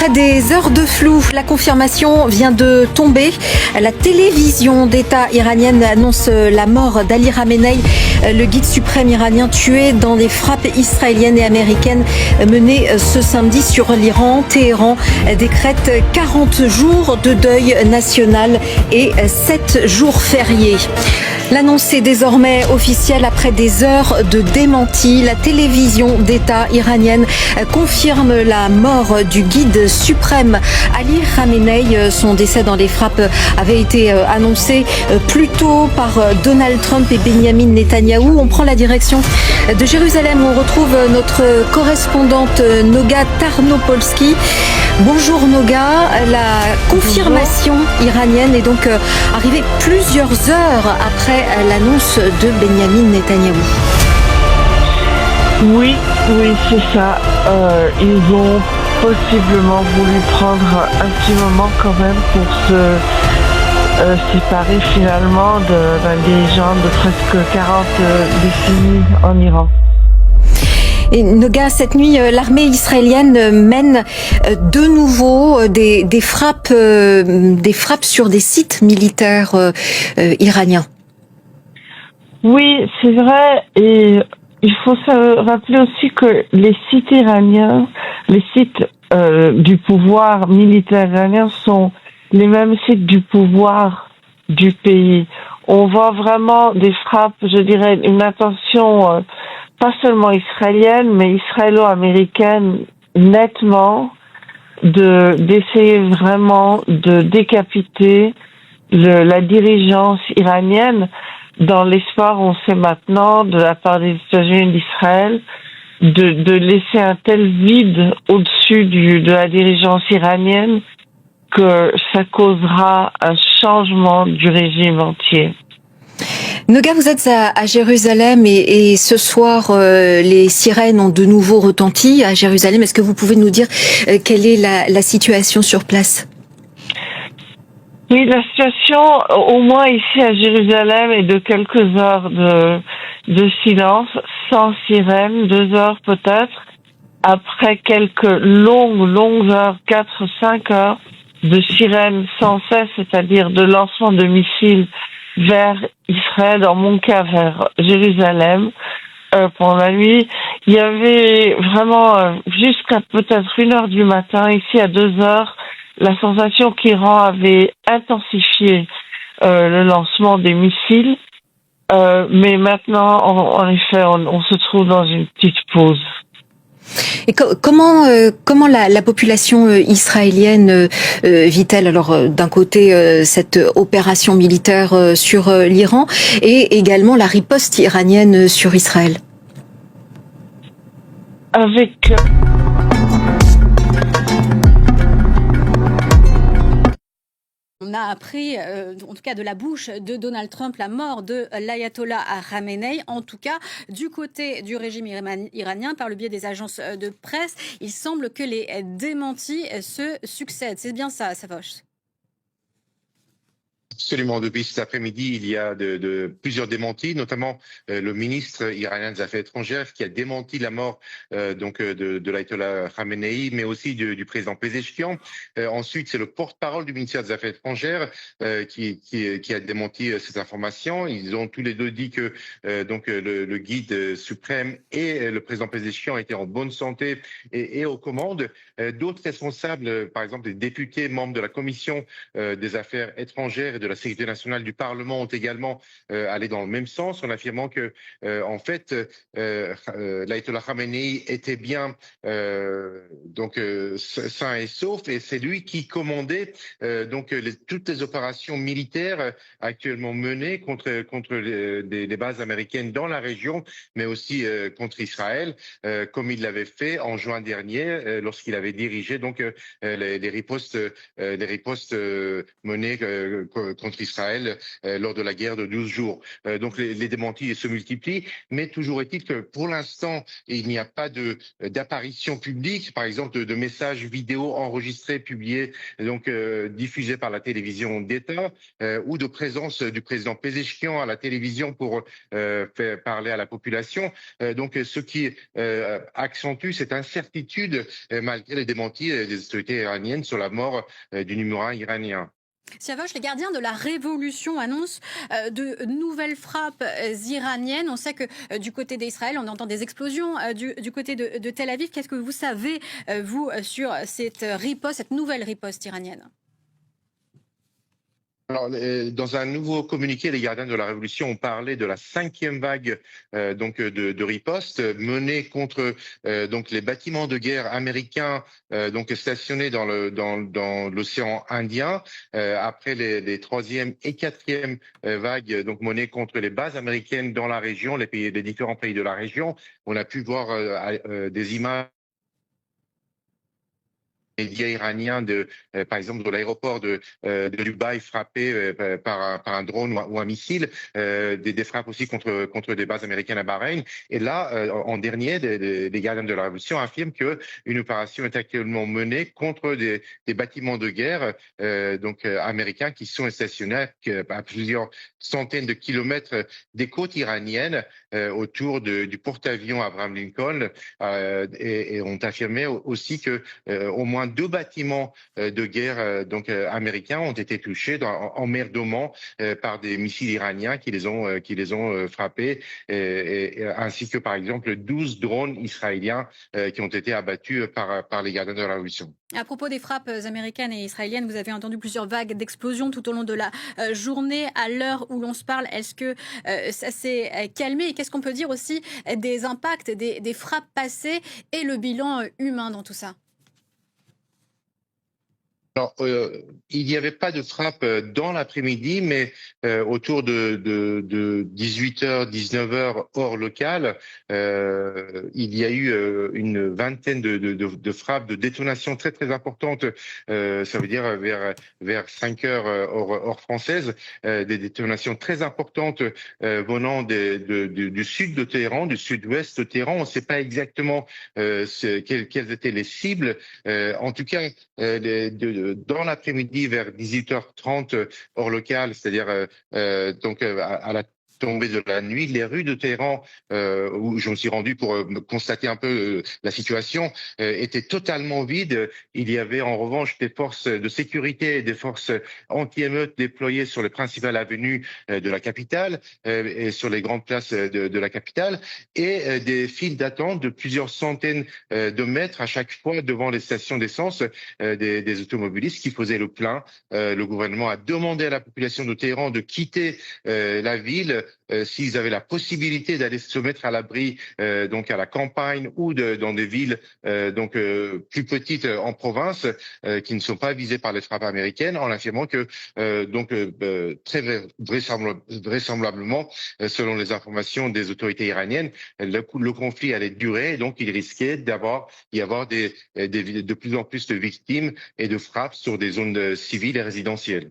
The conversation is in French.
Après des heures de flou, la confirmation vient de tomber. La télévision d'État iranienne annonce la mort d'Ali Khamenei, le guide suprême iranien tué dans des frappes israéliennes et américaines menées ce samedi sur l'Iran. Téhéran décrète 40 jours de deuil national et 7 jours fériés. L'annonce est désormais officielle après des heures de démenti. La télévision d'État iranienne confirme la mort du guide suprême Ali Khamenei. Son décès dans les frappes avait été annoncé plus tôt par Donald Trump et Benjamin Netanyahou. On prend la direction de Jérusalem où on retrouve notre correspondante Noga Tarnopolski. Bonjour Noga, la confirmation iranienne est donc arrivée plusieurs heures après l'annonce de Benjamin Netanyahou. Oui, c'est ça. Ils ont possiblement voulu prendre un petit moment quand même pour se séparer finalement d'un dirigeant de presque 40 décennies en Iran. Et Noga, cette nuit, l'armée israélienne mène de nouveau des frappes sur des sites militaires iraniens. Oui, c'est vrai. Et il faut se rappeler aussi que les sites iraniens, les sites du pouvoir militaire iranien sont les mêmes sites du pouvoir du pays. On voit vraiment des frappes, je dirais, une intention pas seulement israélienne, mais israélo-américaine nettement, d'essayer vraiment de décapiter la dirigeance iranienne dans l'espoir, on sait maintenant, de la part des États-Unis et d'Israël, de laisser un tel vide au-dessus de la dirigeance iranienne que ça causera un changement du régime entier. Noga, vous êtes à Jérusalem et ce soir, les sirènes ont de nouveau retenti à Jérusalem. Est-ce que vous pouvez nous dire quelle est la situation sur place ? Oui, la situation, au moins ici à Jérusalem, est de quelques heures de silence, sans sirène, 2 heures peut-être, après quelques longues heures, 4-5 heures de sirènes sans cesse, c'est-à-dire de lancement de missiles vers Israël, dans mon cas vers Jérusalem, pendant la nuit. Il y avait vraiment, jusqu'à peut-être 1 heure du matin, ici à 2 heures, la sensation qu'Iran avait intensifié le lancement des missiles, mais maintenant, en effet, on se trouve dans une petite pause. Et comment la population israélienne vit-elle alors d'un côté cette opération militaire sur l'Iran et également la riposte iranienne sur Israël? On a appris, en tout cas de la bouche de Donald Trump, la mort de l'ayatollah Khamenei. En tout cas, du côté du régime iranien, par le biais des agences de presse, il semble que les démentis se succèdent. C'est bien ça, Savoche? Absolument. Depuis cet après-midi, il y a plusieurs démentis, notamment le ministre iranien des Affaires étrangères qui a démenti la mort de l'ayatollah Khamenei, mais aussi du président Pezeshkian. Ensuite, c'est le porte-parole du ministère des Affaires étrangères qui a démenti cette information. Ils ont tous les deux dit que le guide suprême et le président Pezeshkian étaient en bonne santé et aux commandes. D'autres responsables, par exemple des députés membres de la commission des Affaires étrangères et de la sécurité nationale du Parlement ont également allé dans le même sens en affirmant que en fait l'ayatollah Khamenei était bien sain et sauf et c'est lui qui commandait toutes les opérations militaires actuellement menées contre des bases américaines dans la région, mais aussi contre Israël, comme il l'avait fait en juin dernier lorsqu'il avait dirigé les ripostes menées contre Israël lors de la guerre de 12 jours. Donc les démentis se multiplient, mais toujours est-il que pour l'instant, il n'y a pas d'apparition publique, par exemple de messages vidéo enregistrés, publiés, donc diffusés par la télévision d'État, ou de présence du président Pezeshkian à la télévision pour faire parler à la population. Donc ce qui accentue cette incertitude malgré les démentis des autorités iraniennes sur la mort du numéro 1 iranien. Siavash, les gardiens de la révolution annoncent de nouvelles frappes iraniennes. On sait que du côté d'Israël, on entend des explosions du côté de Tel Aviv. Qu'est-ce que vous savez, vous, sur cette riposte, cette nouvelle riposte iranienne ? Alors, dans un nouveau communiqué, les gardiens de la Révolution ont parlé de la 5e vague de riposte menée contre donc les bâtiments de guerre américains donc stationnés dans l'océan Indien après les 3e et 4e vagues donc menées contre les bases américaines dans la région, les différents pays de la région. On a pu voir des images médias iraniens par exemple, de l'aéroport de Dubaï frappé par un drone ou un missile, des frappes aussi contre des bases américaines à Bahreïn. Et là, en dernier, les gardiens de la Révolution affirment qu'une opération est actuellement menée contre des bâtiments de guerre américains qui sont stationnés à plusieurs centaines de kilomètres des côtes iraniennes autour du porte-avions Abraham Lincoln et ont affirmé aussi que au moins 2 bâtiments de guerre américains ont été touchés en mer d'Oman par des missiles iraniens qui les ont frappés, ainsi que par exemple 12 drones israéliens qui ont été abattus par les gardiens de la Révolution. À propos des frappes américaines et israéliennes, vous avez entendu plusieurs vagues d'explosions tout au long de la journée. À l'heure où l'on se parle, est-ce que ça s'est calmé? Et qu'est-ce qu'on peut dire aussi des impacts, des frappes passées et le bilan humain dans tout ça? Alors, il n'y avait pas de frappe dans l'après-midi, mais autour de 18h, 19h hors local, il y a eu une vingtaine de frappes, de détonations très très importantes. Ça veut dire vers 5h hors française, des détonations très importantes venant du sud de Téhéran, du sud-ouest de Téhéran. On ne sait pas exactement quelles étaient les cibles. En tout cas, dans l'après-midi vers 18h30 hors local, c'est-à-dire à la tombée de la nuit, les rues de Téhéran, où je me suis rendu pour constater un peu la situation, étaient totalement vides. Il y avait en revanche des forces de sécurité et des forces anti-émeutes déployées sur les principales avenues de la capitale et sur les grandes places de la capitale, et des files d'attente de plusieurs centaines de mètres à chaque fois devant les stations d'essence des automobilistes qui faisaient le plein. Le gouvernement a demandé à la population de Téhéran de quitter la ville s'ils avaient la possibilité d'aller se mettre à l'abri donc à la campagne ou dans des villes plus petites en province qui ne sont pas visées par les frappes américaines, en affirmant que très vraisemblablement, selon les informations des autorités iraniennes, le conflit allait durer, et donc il risquait d'y avoir de plus en plus de victimes et de frappes sur des zones civiles et résidentielles.